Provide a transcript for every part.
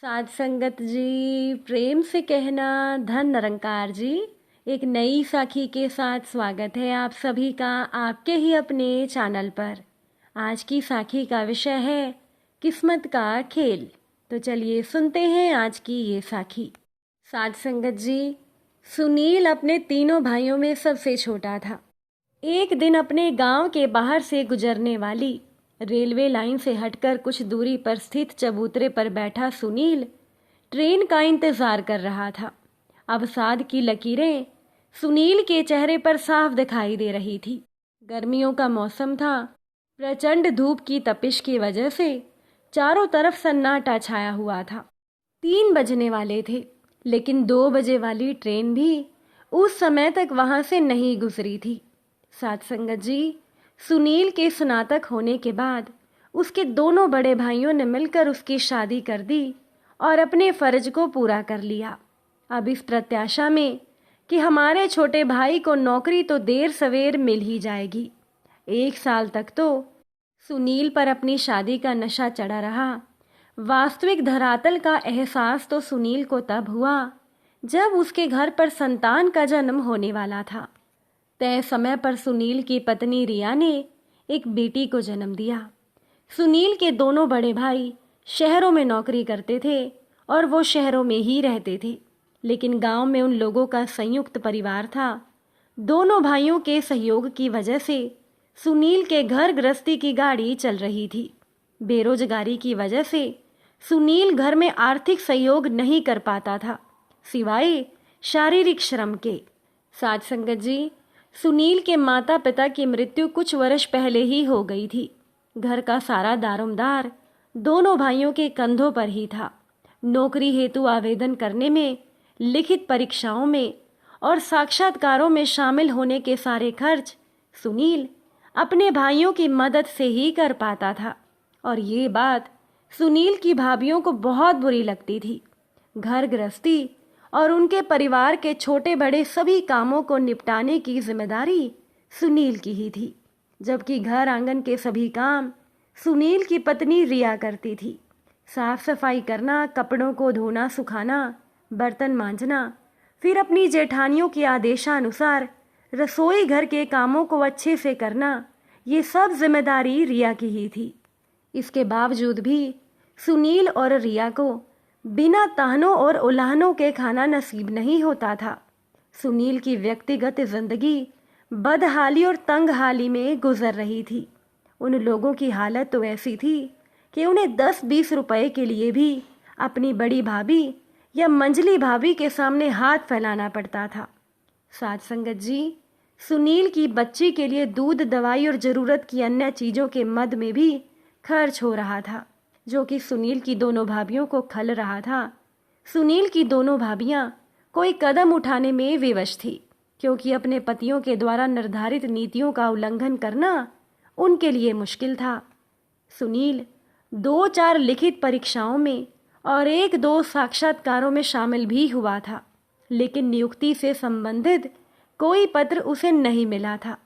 साध संगत जी, प्रेम से कहना धन निरंकार जी। एक नई साखी के साथ स्वागत है आप सभी का आपके ही अपने चैनल पर। आज की साखी का विषय है किस्मत का खेल। तो चलिए सुनते हैं आज की ये साखी। साध संगत जी, सुनील अपने तीनों भाइयों में सबसे छोटा था। एक दिन अपने गांव के बाहर से गुजरने वाली रेलवे लाइन से हटकर कुछ दूरी पर स्थित चबूतरे पर बैठा सुनील ट्रेन का इंतजार कर रहा था। अवसाद की लकीरें सुनील के चेहरे पर साफ दिखाई दे रही थी। गर्मियों का मौसम था। प्रचंड धूप की तपिश की वजह से चारों तरफ सन्नाटा छाया हुआ था। 3 बजने वाले थे, लेकिन 2 बजे वाली ट्रेन भी उस समय तक वहां से नहीं गुजरी थी। साथ संगत जी, सुनील के स्नातक होने के बाद उसके दोनों बड़े भाइयों ने मिलकर उसकी शादी कर दी और अपने फर्ज को पूरा कर लिया। अब इस प्रत्याशा में कि हमारे छोटे भाई को नौकरी तो देर सवेर मिल ही जाएगी। 1 साल तक तो सुनील पर अपनी शादी का नशा चढ़ा रहा। वास्तविक धरातल का एहसास तो सुनील को तब हुआ जब उसके घर पर संतान का जन्म होने वाला था। तय समय पर सुनील की पत्नी रिया ने एक बेटी को जन्म दिया। सुनील के दोनों बड़े भाई शहरों में नौकरी करते थे और वो शहरों में ही रहते थे, लेकिन गांव में उन लोगों का संयुक्त परिवार था। दोनों भाइयों के सहयोग की वजह से सुनील के घर गृहस्थी की गाड़ी चल रही थी। बेरोजगारी की वजह से सुनील घर में आर्थिक सहयोग नहीं कर पाता था, सिवाय शारीरिक श्रम के। साथ संगत जी, सुनील के माता पिता की मृत्यु कुछ वर्ष पहले ही हो गई थी। घर का सारा दारोमदार दोनों भाइयों के कंधों पर ही था। नौकरी हेतु आवेदन करने में, लिखित परीक्षाओं में और साक्षात्कारों में शामिल होने के सारे खर्च सुनील अपने भाइयों की मदद से ही कर पाता था। और ये बात सुनील की भाभियों को बहुत बुरी लगती थी। घर गृहस्थी और उनके परिवार के छोटे बड़े सभी कामों को निपटाने की जिम्मेदारी सुनील की ही थी, जबकि घर आंगन के सभी काम सुनील की पत्नी रिया करती थी। साफ सफाई करना, कपड़ों को धोना सुखाना, बर्तन मांजना, फिर अपनी जेठानियों के आदेशानुसार रसोई घर के कामों को अच्छे से करना, ये सब जिम्मेदारी रिया की ही थी। इसके बावजूद भी सुनील और रिया को बिना ताहनों और उल्हानों के खाना नसीब नहीं होता था। सुनील की व्यक्तिगत जिंदगी बदहाली और तंगहाली में गुजर रही थी। उन लोगों की हालत तो ऐसी थी कि उन्हें 10-20 रुपए के लिए भी अपनी बड़ी भाभी या मंजली भाभी के सामने हाथ फैलाना पड़ता था। साथ संगत जी, सुनील की बच्ची के लिए दूध, दवाई और जरूरत की अन्य चीजों के मद में भी खर्च हो रहा था, जो कि सुनील की दोनों भाभियों को खल रहा था। सुनील की दोनों भाभियां कोई कदम उठाने में विवश थी, क्योंकि अपने पतियों के द्वारा निर्धारित नीतियों का उल्लंघन करना उनके लिए मुश्किल था। सुनील 2-4 लिखित परीक्षाओं में और 1-2 साक्षात्कारों में शामिल भी हुआ था, लेकिन नियुक्ति से संबंधित कोई पत्र उसे नहीं मिला था।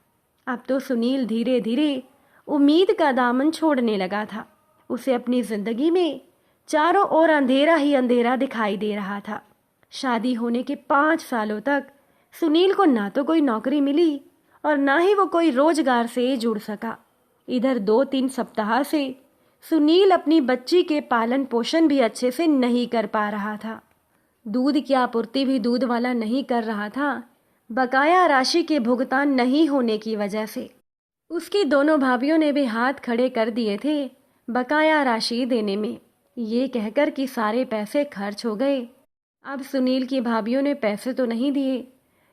अब तो सुनील धीरे धीरे उम्मीद का दामन छोड़ने लगा था। उसे अपनी जिंदगी में चारों ओर अंधेरा ही अंधेरा दिखाई दे रहा था। शादी होने के 5 सालों तक सुनील को ना तो कोई नौकरी मिली और ना ही वो कोई रोजगार से जुड़ सका। इधर 2-3 सप्ताह से सुनील अपनी बच्ची के पालन पोषण भी अच्छे से नहीं कर पा रहा था। दूध की आपूर्ति भी दूध वाला नहीं कर रहा था, बकाया राशि के भुगतान नहीं होने की वजह से। उसकी दोनों भाभियों ने भी हाथ खड़े कर दिए थे बकाया राशि देने में, ये कहकर कि सारे पैसे खर्च हो गए। अब सुनील की भाभियों ने पैसे तो नहीं दिए,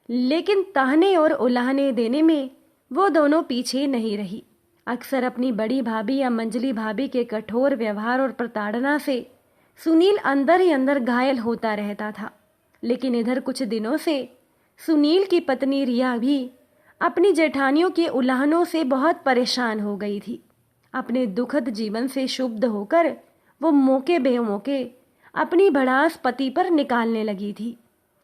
लेकिन ताहने और उलाहने देने में वो दोनों पीछे नहीं रही। अक्सर अपनी बड़ी भाभी या मंजली भाभी के कठोर व्यवहार और प्रताड़ना से सुनील अंदर ही अंदर घायल होता रहता था। लेकिन इधर कुछ दिनों से सुनील की पत्नी रिया भी अपनी जेठानियों के उल्हानों से बहुत परेशान हो गई थी। अपने दुखद जीवन से क्षुब्ध होकर वो मौके बेमौके अपनी भड़ास पति पर निकालने लगी थी।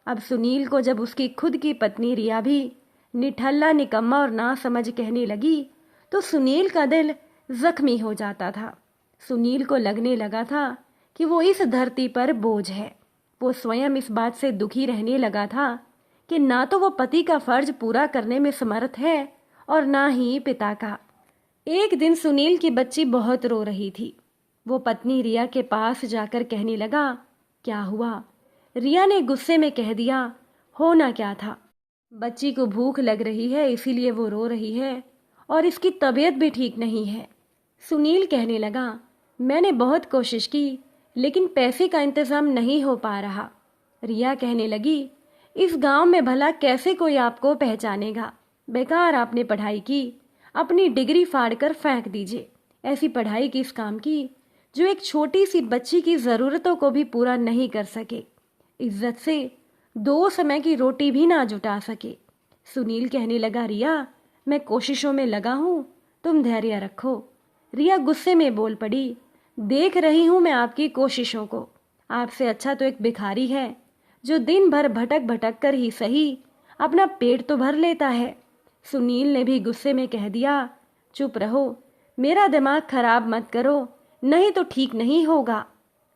अब सुनील को जब उसकी खुद की पत्नी रिया भी निठल्ला, निकम्मा और ना समझ कहने लगी, तो सुनील का दिल जख्मी हो जाता था। सुनील को लगने लगा था कि वो इस धरती पर बोझ है। वो स्वयं इस बात से दुखी रहने लगा था कि ना तो वो पति का फर्ज पूरा करने में समर्थ है और ना ही पिता का। एक दिन सुनील की बच्ची बहुत रो रही थी। वो पत्नी रिया के पास जाकर कहने लगा, क्या हुआ? रिया ने गुस्से में कह दिया, होना क्या था, बच्ची को भूख लग रही है इसीलिए वो रो रही है और इसकी तबीयत भी ठीक नहीं है। सुनील कहने लगा, मैंने बहुत कोशिश की लेकिन पैसे का इंतजाम नहीं हो पा रहा। रिया कहने लगी, इस गांव में भला कैसे कोई आपको पहचानेगा? बेकार आपने पढ़ाई की, अपनी डिग्री फाड़कर फेंक दीजिए। ऐसी पढ़ाई किस काम की जो एक छोटी सी बच्ची की ज़रूरतों को भी पूरा नहीं कर सके, इज्जत से 2 समय की रोटी भी ना जुटा सके। सुनील कहने लगा, रिया मैं कोशिशों में लगा हूँ, तुम धैर्य रखो। रिया गुस्से में बोल पड़ी, देख रही हूँ मैं आपकी कोशिशों को। आपसे अच्छा तो एक भिखारी है जो दिन भर भटक भटक कर ही सही अपना पेट तो भर लेता है। सुनील ने भी गुस्से में कह दिया, चुप रहो, मेरा दिमाग खराब मत करो, नहीं तो ठीक नहीं होगा।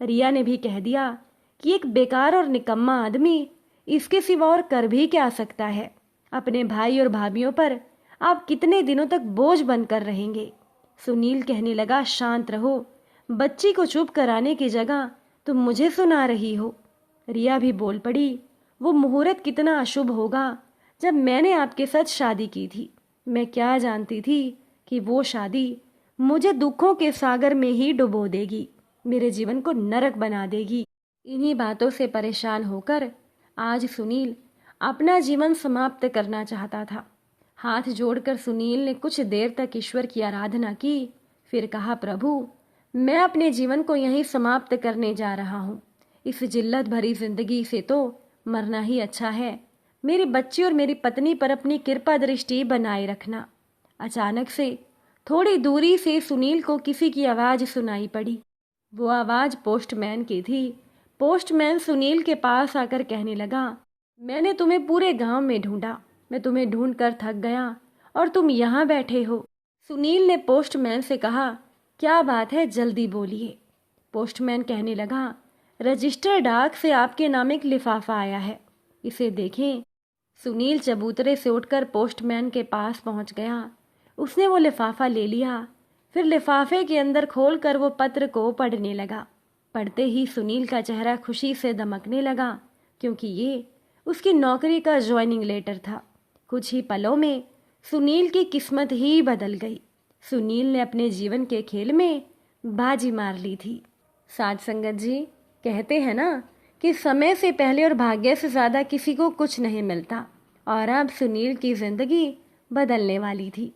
रिया ने भी कह दिया कि एक बेकार और निकम्मा आदमी इसके सिवा और कर भी क्या सकता है? अपने भाई और भाभीयों पर आप कितने दिनों तक बोझ बनकर रहेंगे? सुनील कहने लगा, शांत रहो, बच्ची को चुप कराने की जगह तुम मुझे सुना रही हो। रिया भी बोल पड़ी, वो मुहूर्त कितना अशुभ होगा जब मैंने आपके साथ शादी की थी। मैं क्या जानती थी कि वो शादी मुझे दुखों के सागर में ही डुबो देगी, मेरे जीवन को नरक बना देगी। इन्हीं बातों से परेशान होकर आज सुनील अपना जीवन समाप्त करना चाहता था। हाथ जोड़कर सुनील ने कुछ देर तक ईश्वर की आराधना की, फिर कहा, प्रभु मैं अपने जीवन को यहीं समाप्त करने जा रहा हूँ। इस जिल्लत भरी जिंदगी से तो मरना ही अच्छा है। मेरी बच्ची और मेरी पत्नी पर अपनी कृपा दृष्टि बनाए रखना। अचानक से थोड़ी दूरी से सुनील को किसी की आवाज़ सुनाई पड़ी। वो आवाज़ पोस्टमैन की थी। पोस्टमैन सुनील के पास आकर कहने लगा, मैंने तुम्हें पूरे गांव में ढूंढा, मैं तुम्हें ढूंढ कर थक गया और तुम यहाँ बैठे हो। सुनील ने पोस्टमैन से कहा, क्या बात है, जल्दी बोलिए। पोस्टमैन कहने लगा, रजिस्टर डाक से आपके नाम एक लिफाफा आया है, इसे देखें। सुनील चबूतरे से उठकर पोस्टमैन के पास पहुंच गया। उसने वो लिफाफा ले लिया, फिर लिफाफे के अंदर खोलकर वो पत्र को पढ़ने लगा। पढ़ते ही सुनील का चेहरा खुशी से दमकने लगा, क्योंकि ये उसकी नौकरी का ज्वाइनिंग लेटर था। कुछ ही पलों में सुनील की किस्मत ही बदल गई। सुनील ने अपने जीवन के खेल में बाजी मार ली थी। साध संगत जी, कहते हैं ना कि समय से पहले और भाग्य से ज़्यादा किसी को कुछ नहीं मिलता, और अब सुनील की ज़िंदगी बदलने वाली थी।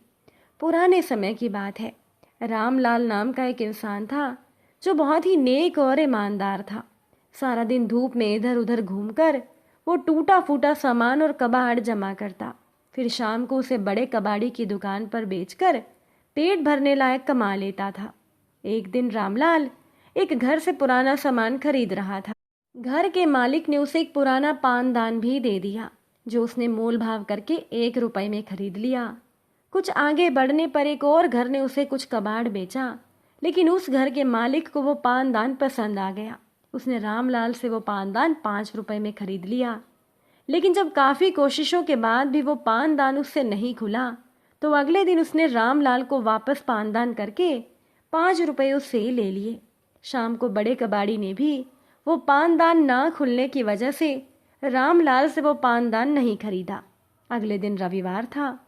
पुराने समय की बात है। रामलाल नाम का एक इंसान था जो बहुत ही नेक और ईमानदार था। सारा दिन धूप में इधर उधर घूमकर वो टूटा फूटा सामान और कबाड़ जमा करता, फिर शाम को उसे बड़े कबाड़ी की दुकान पर बेचकर पेट भरने लायक कमा लेता था। एक दिन रामलाल एक घर से पुराना सामान खरीद रहा था। घर के मालिक ने उसे एक पुराना पानदान भी दे दिया, जो उसने मोल भाव करके 1 रुपए में खरीद लिया। कुछ आगे बढ़ने पर एक और घर ने उसे कुछ कबाड़ बेचा, लेकिन उस घर के मालिक को वो पानदान पसंद आ गया। उसने रामलाल से वो पानदान 5 रुपए में खरीद लिया। लेकिन जब काफ़ी कोशिशों के बाद भी वो पानदान उससे नहीं खुला, तो अगले दिन उसने रामलाल को वापस पानदान करके 5 रुपए उससे ले लिए। शाम को बड़े कबाड़ी ने भी वो पानदान ना खुलने की वजह से रामलाल से वो पानदान नहीं खरीदा। अगले दिन रविवार था।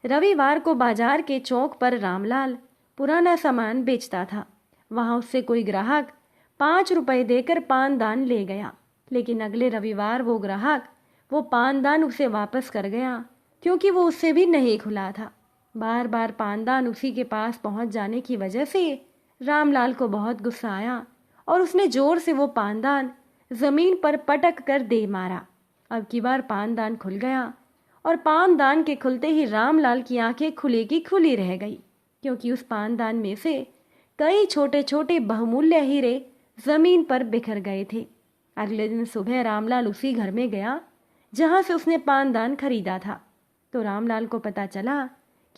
रविवार को बाजार के चौक पर रामलाल पुराना सामान बेचता था। वहाँ उससे कोई ग्राहक 5 रुपए देकर पानदान ले गया, लेकिन अगले रविवार वो ग्राहक वो पानदान उसे वापस कर गया, क्योंकि वो उससे भी नहीं खुला था। बार बार पानदान उसी के पास पहुंच जाने की वजह से रामलाल को बहुत गुस्सा आया और उसने जोर से वो पानदान जमीन पर पटक कर दे मारा। अब की बार पानदान खुल गया और पानदान के खुलते ही रामलाल की आंखें खुली की खुली रह गई, क्योंकि उस पानदान में से कई छोटे छोटे बहुमूल्य हीरे जमीन पर बिखर गए थे। अगले दिन सुबह रामलाल उसी घर में गया जहां से उसने पानदान खरीदा था। तो रामलाल को पता चला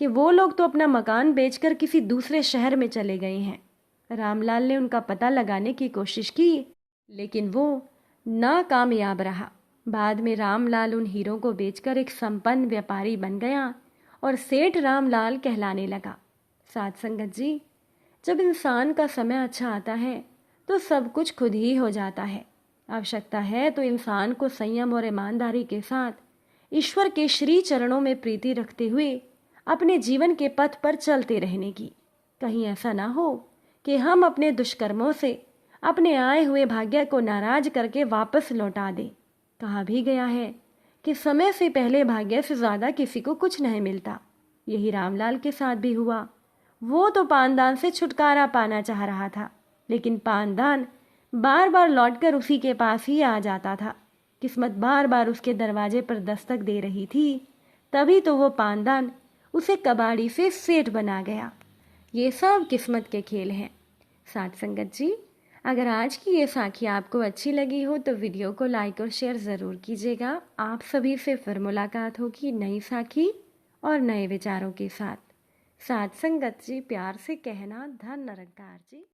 कि वो लोग तो अपना मकान बेचकर किसी दूसरे शहर में चले गए हैं। रामलाल ने उनका पता लगाने की कोशिश की, लेकिन वो नाकामयाब रहा। बाद में रामलाल उन हीरों को बेचकर एक संपन्न व्यापारी बन गया और सेठ रामलाल कहलाने लगा। साथ संगत जी, जब इंसान का समय अच्छा आता है तो सब कुछ खुद ही हो जाता है। आवश्यकता है तो इंसान को संयम और ईमानदारी के साथ ईश्वर के श्री चरणों में प्रीति रखते हुए अपने जीवन के पथ पर चलते रहने की। कहीं ऐसा ना हो कि हम अपने दुष्कर्मों से अपने आए हुए भाग्य को नाराज करके वापस लौटा दें। कहा भी गया है कि समय से पहले भाग्य से ज़्यादा किसी को कुछ नहीं मिलता। यही रामलाल के साथ भी हुआ। वो तो पानदान से छुटकारा पाना चाह रहा था, लेकिन पानदान बार बार लौटकर उसी के पास ही आ जाता था। किस्मत बार बार उसके दरवाजे पर दस्तक दे रही थी, तभी तो वो पानदान उसे कबाड़ी से सेठ बना गया। ये सब किस्मत के खेल हैं। साथ संगत जी, अगर आज की ये साखी आपको अच्छी लगी हो तो वीडियो को लाइक और शेयर ज़रूर कीजिएगा। आप सभी से फिर मुलाकात होगी नई साखी और नए विचारों के साथ। साथ संगत जी, प्यार से कहना, धन निरंकार जी।